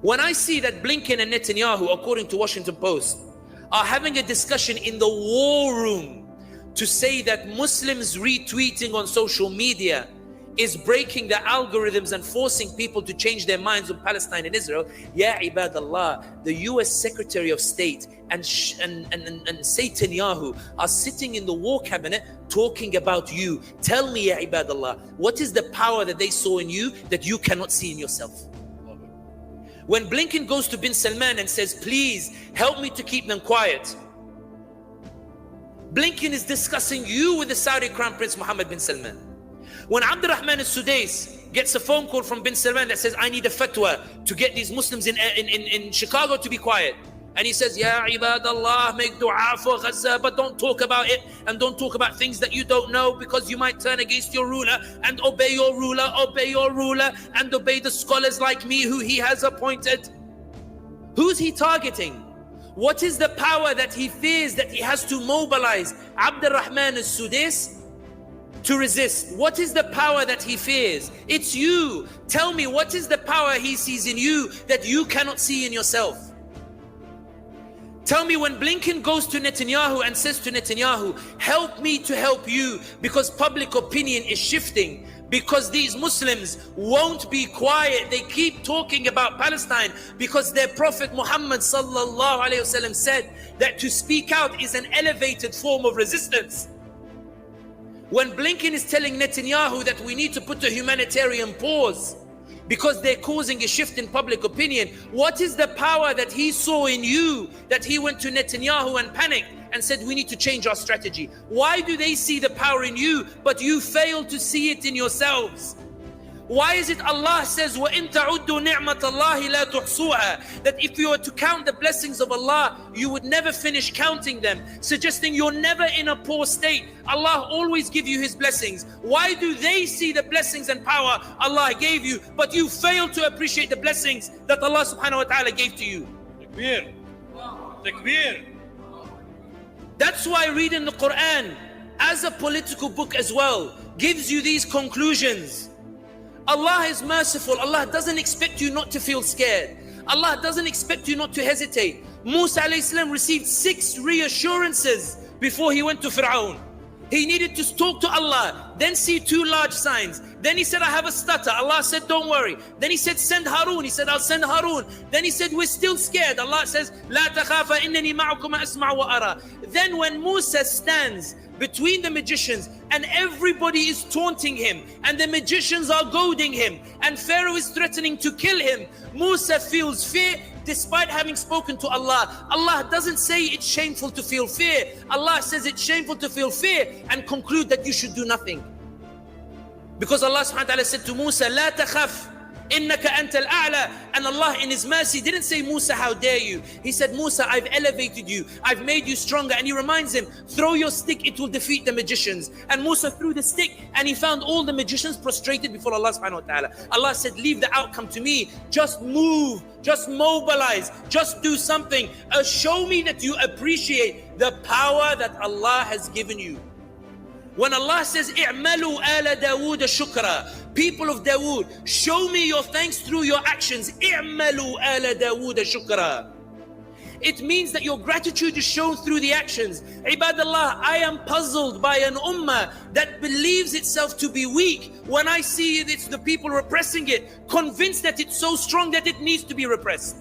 When I see that Blinken and Netanyahu, according to Washington Post, are having a discussion in the war room to say that Muslims retweeting on social media is breaking the algorithms and forcing people to change their minds on Palestine and Israel. Ya ibadallah, the US Secretary of State and Netanyahu are sitting in the war cabinet talking about you. Tell me, ya ibadallah, what is the power that they saw in you that you cannot see in yourself? When Blinken goes to bin Salman and says, please help me to keep them quiet, Blinken is discussing you with the Saudi Crown Prince Mohammed bin Salman. When Abdurrahman al-Sudais gets a phone call from bin Salman that says, I need a fatwa to get these Muslims in Chicago to be quiet. And he says, Ya ibadallah, make dua for Gaza, but don't talk about it and don't talk about things that you don't know, because you might turn against your ruler, and obey your ruler, and obey the scholars like me who he has appointed. Who's he targeting? What is the power that he fears that he has to mobilize Abdurrahman al-Sudais to resist? What is the power that he fears? It's you. Tell me, what is the power he sees in you that you cannot see in yourself? Tell me, when Blinken goes to Netanyahu and says to Netanyahu, help me to help you, because public opinion is shifting, because these Muslims won't be quiet. They keep talking about Palestine because their Prophet Muhammad sallallahu alayhi wasallam said that to speak out is an elevated form of resistance. When Blinken is telling Netanyahu that we need to put a humanitarian pause because they're causing a shift in public opinion, what is the power that he saw in you that he went to Netanyahu and panicked and said we need to change our strategy? Why do they see the power in you but you fail to see it in yourselves? Why is it Allah says وَإِن تَعُدُّوا نِعْمَةَ اللَّهِ لَا تُحْصُوهَا, that if you were to count the blessings of Allah, you would never finish counting them, suggesting you're never in a poor state. Allah always give you His blessings. Why do they see the blessings and power Allah gave you, but you fail to appreciate the blessings that Allah subhanahu wa ta'ala gave to you? Takbir. Takbir. That's why reading the Quran as a political book as well gives you these conclusions. Allah is merciful. Allah doesn't expect you not to feel scared. Allah doesn't expect you not to hesitate. Musa alayhi salam received 6 reassurances before he went to Fir'aun. He needed to talk to Allah, then see 2 large signs. Then he said, I have a stutter. Allah said, don't worry. Then he said, send Harun. He said, I'll send Harun. Then he said, we're still scared. Allah says, لا تخافا إنني معكم أسمع وأرى. Then when Musa stands between the magicians and everybody is taunting him and the magicians are goading him and Pharaoh is threatening to kill him, Musa feels fear despite having spoken to Allah. Allah doesn't say it's shameful to feel fear. Allah says it's shameful to feel fear and conclude that you should do nothing. Because Allah subhanahu wa ta'ala said to Musa, لا تخف إنك أنت الأعلى. And Allah in His mercy didn't say, Musa, how dare you? He said, Musa, I've elevated you. I've made you stronger. And He reminds him, throw your stick, it will defeat the magicians. And Musa threw the stick and he found all the magicians prostrated before Allah subhanahu wa ta'ala. Allah said, leave the outcome to me. Just move, just mobilize, just do something. Show me that you appreciate the power that Allah has given you. When Allah says, اعملوا آل داود شكرا, people of Dawood, show me your thanks through your actions. اعملوا آل داود شكرا. It means that your gratitude is shown through the actions. Ibadallah, I am puzzled by an ummah that believes itself to be weak when I see it's the people repressing it, convinced that it's so strong that it needs to be repressed.